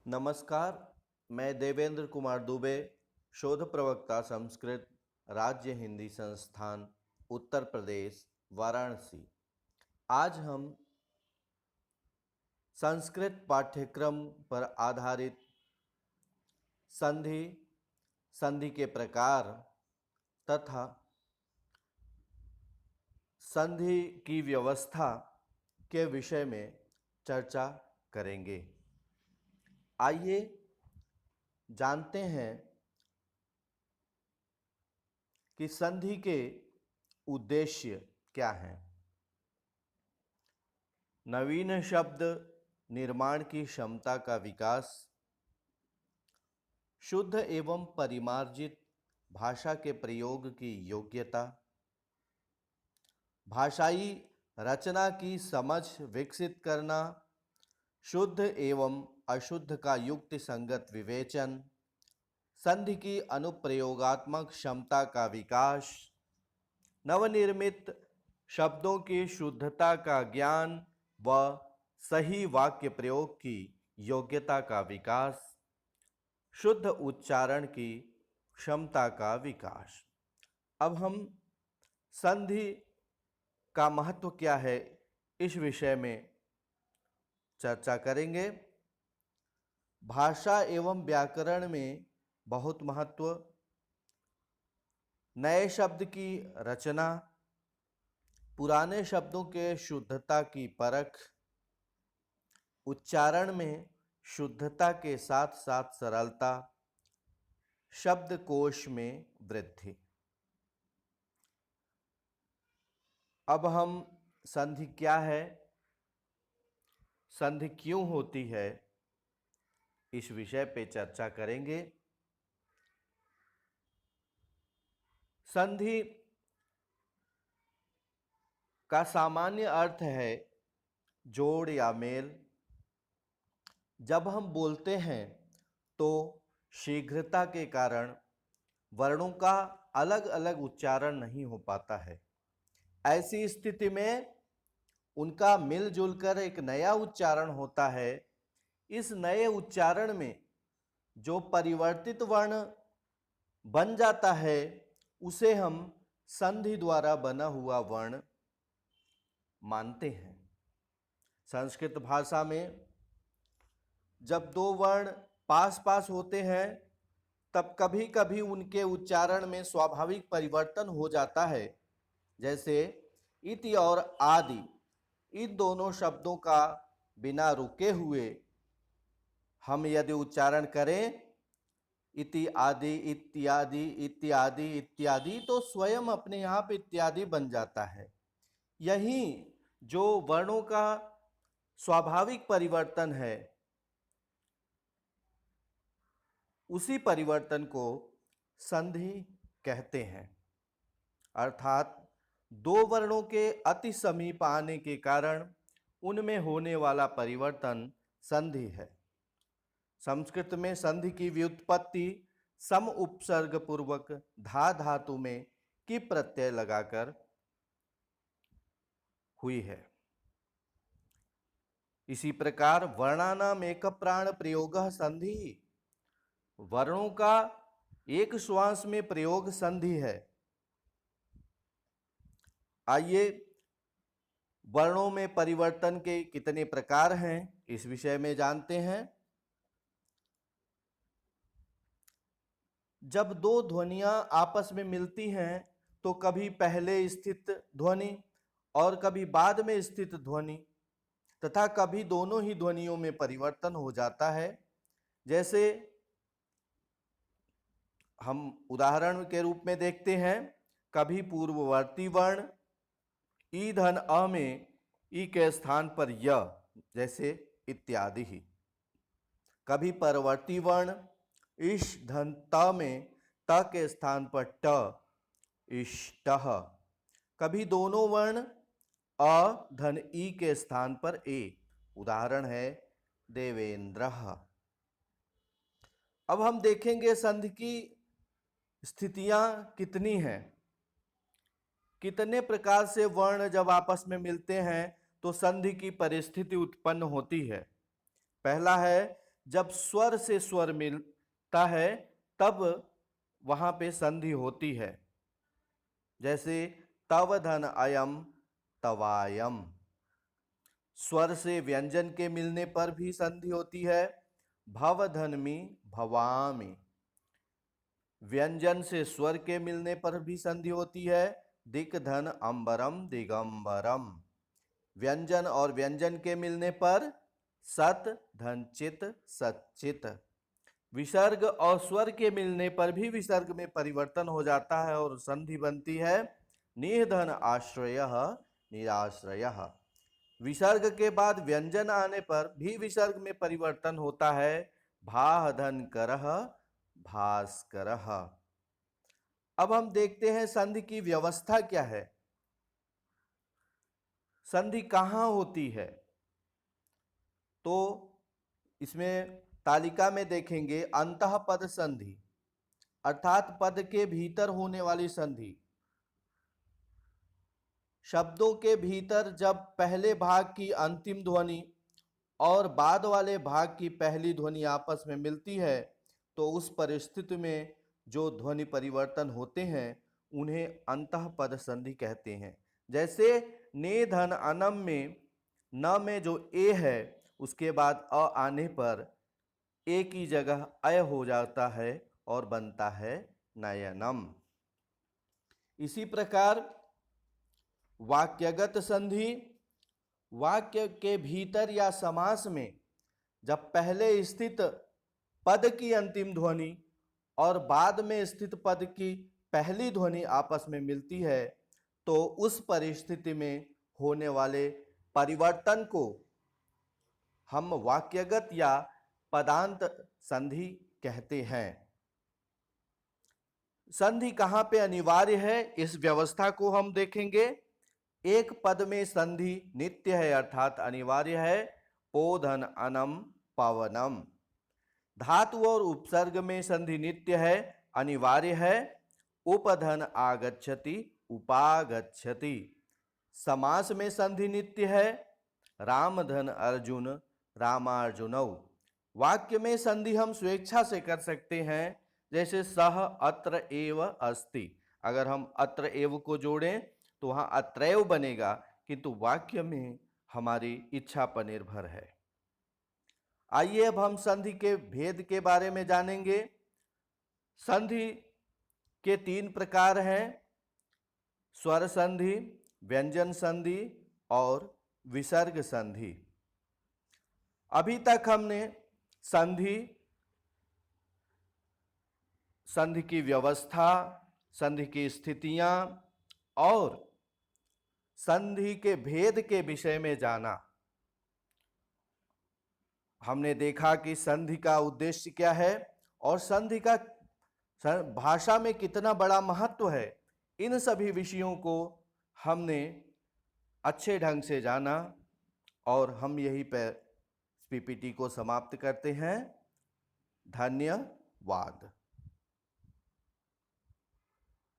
नमस्कार, मैं देवेंद्र कुमार दुबे, शोध प्रवक्ता संस्कृत, राज्य हिंदी संस्थान, उत्तर प्रदेश, वाराणसी। आज हम संस्कृत पाठ्यक्रम पर आधारित संधि, संधि के प्रकार तथा संधि की व्यवस्था के विषय में चर्चा करेंगे। आइए जानते हैं कि संधि के उद्देश्य क्या हैं। नवीन शब्द निर्माण की क्षमता का विकास, शुद्ध एवं परिमार्जित भाषा के प्रयोग की योग्यता, भाषाई रचना की समझ विकसित करना, शुद्ध एवं अशुद्ध का युक्ति संगत विवेचन, संधि की अनुप्रयोगात्मक क्षमता का विकास, नवनिर्मित शब्दों की शुद्धता का ज्ञान व सही वाक्य प्रयोग की योग्यता का विकास, शुद्ध उच्चारण की क्षमता का विकास। अब हम संधि का महत्व क्या है इस विषय में चर्चा करेंगे। भाषा एवं व्याकरण में बहुत महत्व, नए शब्द की रचना, पुराने शब्दों के शुद्धता की परख, उच्चारण में शुद्धता के साथ साथ सरलता, शब्दकोश में वृद्धि। अब हम संधि क्या है, संधि क्यों होती है, इस विषय पे चर्चा करेंगे। संधि का सामान्य अर्थ है जोड़ या मेल। जब हम बोलते हैं तो शीघ्रता के कारण वर्णों का अलग अलग उच्चारण नहीं हो पाता है। ऐसी स्थिति में उनका मिलजुल कर एक नया उच्चारण होता है। इस नए उच्चारण में जो परिवर्तित वर्ण बन जाता है उसे हम संधि द्वारा बना हुआ वर्ण मानते हैं। संस्कृत भाषा में जब दो वर्ण पास पास होते हैं तब कभी कभी उनके उच्चारण में स्वाभाविक परिवर्तन हो जाता है। जैसे इति और आदि, इन दोनों शब्दों का बिना रुके हुए हम यदि उच्चारण करें इति आदि इत्यादि इत्यादि इत्यादि, तो स्वयं अपने आप इत्यादि बन जाता है। यही जो वर्णों का स्वाभाविक परिवर्तन है, उसी परिवर्तन को संधि कहते हैं। अर्थात दो वर्णों के अति समीप आने के कारण उनमें होने वाला परिवर्तन संधि है। संस्कृत में संधि की व्युत्पत्ति सम उपसर्ग पूर्वक धा धातु में कि प्रत्यय लगाकर हुई है। इसी प्रकार वर्णानाम एक प्राण प्रयोगः संधि, वर्णों का एक श्वास में प्रयोग संधि है। आइए वर्णों में परिवर्तन के कितने प्रकार हैं इस विषय में जानते हैं। जब दो ध्वनियां आपस में मिलती हैं तो कभी पहले स्थित ध्वनि और कभी बाद में स्थित ध्वनि तथा कभी दोनों ही ध्वनियों में परिवर्तन हो जाता है। जैसे हम उदाहरण के रूप में देखते हैं, कभी पूर्ववर्ती वर्ण ई धन अ में ई के स्थान पर य, जैसे इत्यादि ही। कभी परवर्ती वर्ण इश धन त में त के स्थान पर ट, इष्टः। कभी दोनों वर्ण अ धन ई के स्थान पर ए, उदाहरण है देवेंद्रः। अब हम देखेंगे संधि की स्थितियां कितनी हैं, कितने प्रकार से वर्ण जब आपस में मिलते हैं तो संधि की परिस्थिति उत्पन्न होती है। पहला है जब स्वर से स्वर मिलता है तब वहां पे संधि होती है। जैसे तव धन अयम तवायम। स्वर से व्यंजन के मिलने पर भी संधि होती है। भव धन्मी भवामि। व्यंजन से स्वर के मिलने पर भी संधि होती है। दिक धन अंबरम दिगंबरम। व्यंजन और व्यंजन के मिलने पर सत धन चित सच्चित। विसर्ग और स्वर के मिलने पर भी विसर्ग में परिवर्तन हो जाता है और संधि बनती है। निधन आश्रयः निराश्रयः। विसर्ग के बाद व्यंजन आने पर भी विसर्ग में परिवर्तन होता है। भाह धन करः भास्करः। अब हम देखते हैं संधि की व्यवस्था क्या है, संधि कहाँ होती है। तो इसमें तालिका में देखेंगे अंतः पद संधि, अर्थात पद के भीतर होने वाली संधि। शब्दों के भीतर जब पहले भाग की अंतिम ध्वनि और बाद वाले भाग की पहली ध्वनि आपस में मिलती है तो उस परिस्थिति में जो ध्वनि परिवर्तन होते हैं उन्हें अंतः पद संधि कहते हैं। जैसे ने धन अनम में न में जो ए है उसके बाद अ आने पर ए की जगह अय हो जाता है और बनता है नयनम। इसी प्रकार वाक्यगत संधि, वाक्य के भीतर या समास में जब पहले स्थित पद की अंतिम ध्वनि और बाद में स्थित पद की पहली ध्वनि आपस में मिलती है तो उस परिस्थिति में होने वाले परिवर्तन को हम वाक्यगत या पदांत संधि कहते हैं। संधि कहाँ पे अनिवार्य है इस व्यवस्था को हम देखेंगे। एक पद में संधि नित्य है अर्थात अनिवार्य है। पोधन अनम पवनम। धातु और उपसर्ग में संधि नित्य है अनिवार्य है। उपधन आगच्छति उपागच्छति। समास में संधि नित्य है। रामधन अर्जुन रामार्जुनौ। वाक्य में संधि हम स्वेच्छा से कर सकते हैं। जैसे सह अत्र एव अस्ति। अगर हम अत्र एव को जोड़ें तो वहाँ अत्रैव बनेगा, किंतु वाक्य में हमारी इच्छा पर निर्भर है। आइए अब हम संधि के भेद के बारे में जानेंगे। संधि के 3 प्रकार हैं, स्वर संधि, व्यंजन संधि और विसर्ग संधि। अभी तक हमने संधि की व्यवस्था, संधि की स्थितियां और संधि के भेद के विषय में जाना। हमने देखा कि संधि का उद्देश्य क्या है और संधि का भाषा में कितना बड़ा महत्व है। इन सभी विषयों को हमने अच्छे ढंग से जाना और हम यहीं पर पीपीटी को समाप्त करते हैं। धन्यवाद।